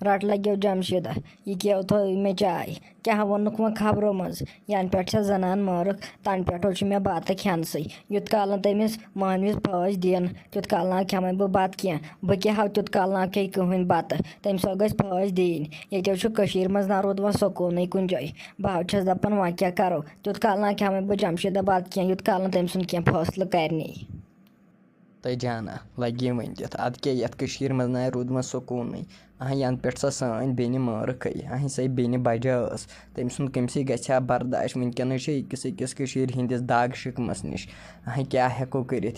रट लग्यो जमशेदा यह क्या थो मे चाय क्या वोनुक वो खबरों मज यान पे जनान मारुक तन पे मे बत खेनसै युत काल तमिस महनविस फौज दिन तुत काल ना खेम बह बत कह बह क्या तुत काल ना खे कहन बत तम सो गई फौज दिन ये मज ना रोद वो सकून कुन जाए बह छस दपान वह क्या करो तुत काल ना खेम बह जमशेदा बत कह युत काल तम सुन कह फैसल करनी तो जाना लगे वन दित अद क्या ये मज ना रूदम सकून अह यन पे सा सान बेन मार खई अह सही बेन बजा तम सुन कमसी गया बर्दाश्त वनकन अकिस अकिस हंदिस दाग शिकमस नश अह क्या हेको कर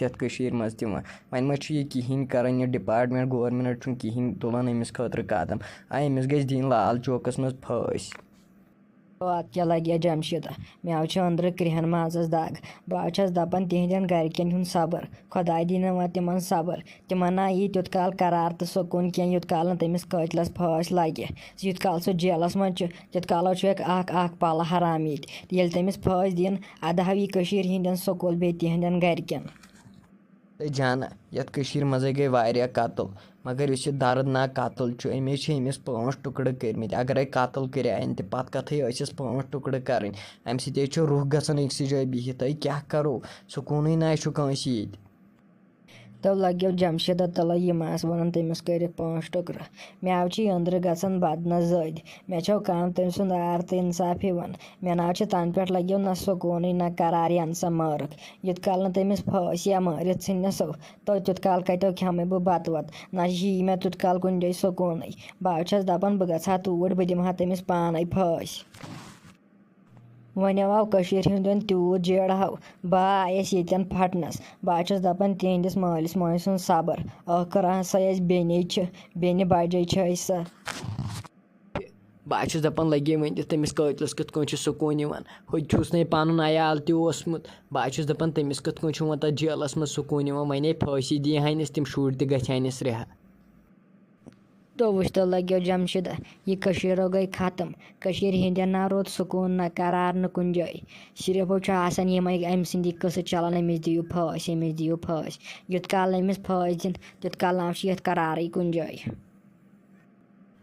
मज तम वन मा कहें कर डिपार्टमेंट गवर्नमेंट कहें तुलान अमिस खतर कदम अमिस गई दिन लाल चौकस मज फांस अत क्या लगे जमशेदा मे अंदर क्रिहन माजस दाग बह दपान तिहदन गरकन हूं सबर खुदा दिन वह तिमन सबर तिमन ना यी तुत काल करार तो सकून कह युत काल तमिस कतलस फांस लगे युत काल सह जेलस मज तुत काल पल हराम ये तमिस फांस दिन अद हाव यह हंदन सकूल बे तिहदन गरकन जाना ये मज गई वारिया कत्ल मगर इस दर्दनाक कत्ल अमिस 5 टुकड़ कर्मित अगर कत्ल कर पत कथ 5 टुकड़ कर अम सह रुख गसान अक्स जाए बिहित क्या करो सकून ना कंस ये तो लग्यो जमशेदा तल यम वन तमिस कर 5 टुकर मे अंदर गसान बदन जद मे कम तम सुंद आर तो इंसाफ वन मे ना तन पे लग्यो ना सकून ना करार यन सा मारुक युत काल तमिस फांस या मारित सन तो तुत काल कतो खेम बह बत वत ना यी मे तुत काल कुन जाए सकून बह दपान बह गहा तूर बह दिमहा तमिस पान फांस वन आव हंदन तूत जेड़हाव बह आयस यन फटनस बह दपान तिहंदिस मालिस माज सुन सबर आखिर हसा बेन बजे सा बह दपान लगे वन तमिस कतलस कत सकून हुस न पन अयाल तोसमुत बह दपान तमिस कत वो जेलस मज सकून वन फांसी दी हनस तम शुर त गहनस रिहा तो वुच तो लग्यो जमशेदा यह गई ख़त्म हंदन ना रोद सकून ना करार न कुन जाए सिर्फ यम अम सदी कस चलान अमिस दियो फांस युत काल अमिस फांस दिन तुत काल ना ये करार कुन जाए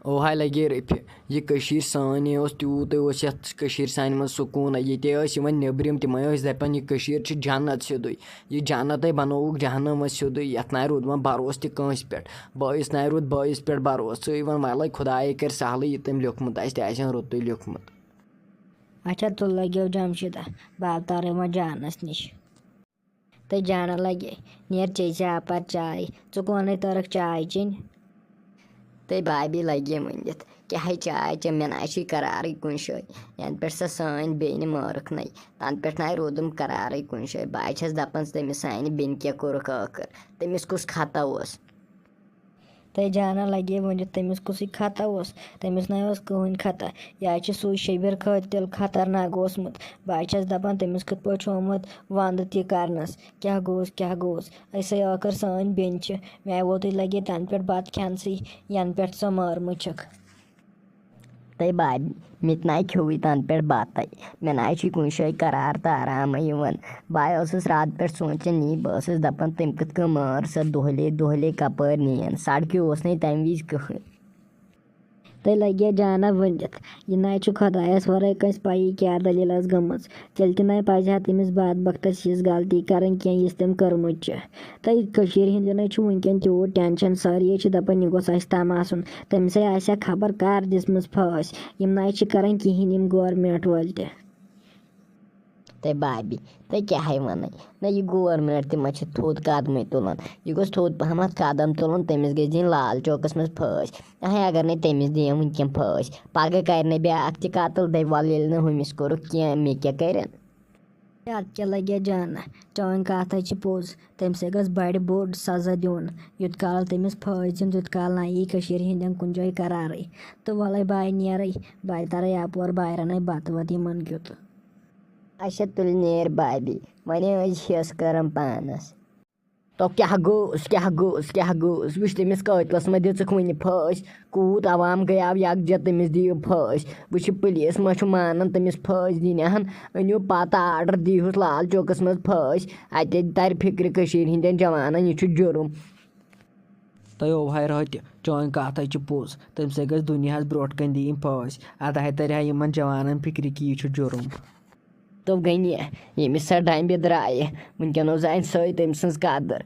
ओ हाय लगे रफि यह सान तूत सान मज सकून ये नबरम तम दपान यह जन्नत सिद यह जन्नत बनोक जहनम सिद ये ना रूद वो भरोस तस पे बस ना रूद बस पे भरोस च वन वल खुदाय कर सहल यह तम लिखमुत तन रुत लिखमुत अच्छा तो लग्यो जमशेदा बह तारे वह जानस नश तो जाना लगे नेर चे पर चाय च कौन तरक चाय चेन तो भाभी लगे वन क्या चाय चे मे ना करार कुन जाए यन पे सा सान बेन मारुक नई तन पे ना रोदम करार कुन जाए बह दपान तमिस सान बेन क्या कोरुक आखिर तमिस कुस खता तो जाना लगे वन तमिस कुस खता तमिस ना कहन खता यह सू शबीर कातिल खतरनाक ओसमुत बह दपान तमिस कत पे आमुत वंद तस क्या गोस ऐसे आखिर सान बेन मे वो तो लगे तन पे बत खेनसै यन पे सो मारमुचक तो भाभी मे ना खेव तन पे बत मे ना कुन जाए करार तो आराम बह रात पे सोचान यी बह दपान तम कत मार सा दोहले कपर नीन सड़क न तम वज कहें तो लगे जाना वन यह ना खुदायस वर कस पी क्या दलील गम तेल ना पजहा तमिस बदबख्तस यह गलती कर कह तम कर्मुत तो हंदन वनकन तूत टेंशन सारी दपान यह गोस तम आसन तमसे खबर कर दिसम फांस यम ना कर कहें गवर्नमेंट वाल तो भाभी तो क्या वन ना यह गवर्नमेंट तम थोद कदम तुलान यह गोस थोद पहम कदम तुलान तमिस गई दिन लाल चौकस मज फांस अगर न तमिस दिया वनकन फांस पगह कर ब्या कतल दप वल ये हमिस कोर क्या मे क्या कर अत क्या लगे जाना चौन कत पोज तम से गस बड़ बोड़ सजा दिन युत काल तमिस फांस दिन तुत काल ना यी हंदन कुन जाए करार तो वल बाय नेर बाय तर यपोर बाय रन बत वत यमन क्युत अच्छा तुल नेर भाभी वन हिस करम पानस तो क्या गोस वुच तमिस कतलस मा दिख वन फांस कूत आवाम गई यकजा तमिस दियो फांस वुच पुलिस मा मानन तमिस फांस दिन अनु पता आर्डर दीहुस लाल चौकस मज फांस अत तर फिक्र हंदन जवानन यह जुर्म تۄہہِ اوٚوہَے رٲتہِ چٲنۍ کَتھ ہے چھِ پوٚز تَمہِ سۭتۍ گژھِ دُنیاہَس برونٛٹھ کَنہِ دِنۍ پھٲسۍ اَدٕ ہے تَرِ ہا یِمَن جوانَن فِکرِ کہِ یہِ چھُ جُرُم. دوٚپ گٔنی ییٚمِس سۄ ڈَمبہِ درٛایہِ وٕنکٮ۪نو زانہِ سۄے تٔمۍ سٕنٛز قدٕر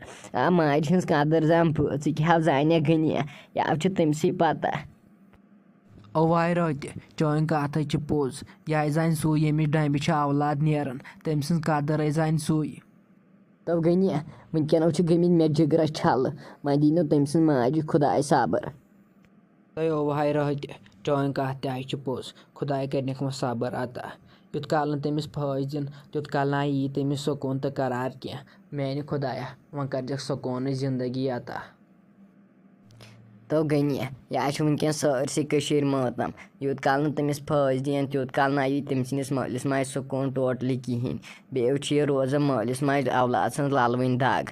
ماجہِ ہٕنٛز قدٕر زَنہٕ ژٕ کیٛاہ حظ زانہِ گٔنی یَو چھِ تٔمۍسٕے پَتہ. اوٚوہَے رٲتہِ چٲنۍ کَتھ ہے چھِ پوٚز یہِ ہے زانہِ سُے ییٚمِس ڈَمبہِ چھِ اولاد نیران تٔمۍ سٕنٛز قدٕر ہے زانہِ سُے. دوٚپ گٔنی وٕنکٮ۪نو چھِ گٔمٕتۍ مےٚ جِگرَس چھَلہٕ وۄنۍ دِینو تٔمۍ سٕنٛز ماجہِ خۄداے صبر. تۄہہِ اوٚوہَے رٲتہِ چٲنۍ کَتھ تہِ ہے چھِ پوٚز خۄداے کَرنَکھ وۄنۍ صبر عطا. یوٗت کال نہٕ تٔمِس پھٲسۍ دِن تیوٗت کال نہ یی تٔمِس سکوٗن تہٕ قرار کینٛہہ. میٛانہِ خۄدایا وۄنۍ کٔرۍزٮ۪کھ سکوٗنٕچ زندگی عطا. دوٚپ گٔنی یہِ حظ چھُ وٕنکٮ۪ن سٲرسٕے کٔشیٖرِ مٲتَم یوٗت کال نہٕ تٔمِس پھٲسۍ دِیَن تیوٗت کال نہ یی تٔمۍ سٕنٛدِس مٲلِس ماجہِ سکوٗن ٹوٹلی کِہیٖنۍ بیٚیہِ چھِ یہِ روزان مٲلِس ماجہِ اولاد سٕنٛز لَلوٕنۍ دَگ.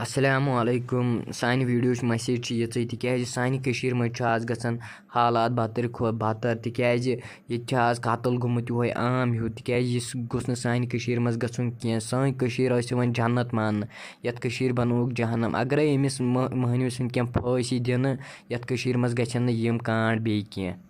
اَسَلامُ علیکُم. سانہِ ویٖڈیوچ مسیج چھِ یِژٕے تِکیٛازِ سانہِ کٔشیٖرِ منٛز چھُ آز گژھان حالات بَتٕرۍ کھۄتہٕ بَتر تِکیٛازِ ییٚتہِ چھِ آز قتٕل گوٚمُت یِہوٚے عام ہیوٗ تِکیٛازِ یہِ گوٚژھ نہٕ سانہِ کٔشیٖرِ منٛز گژھُن کینٛہہ. سٲنۍ کٔشیٖر ٲسۍ یِوان جنت ماننہٕ یَتھ کٔشیٖرِ بَنووُکھ جہنم. اگرَے أمِس مٔہنوِس وٕنکٮ۪ن پھٲنٛسی دِنہٕ یَتھ کٔشیٖرِ منٛز گژھن نہٕ یِم کانٛڈ بیٚیہِ کینٛہہ.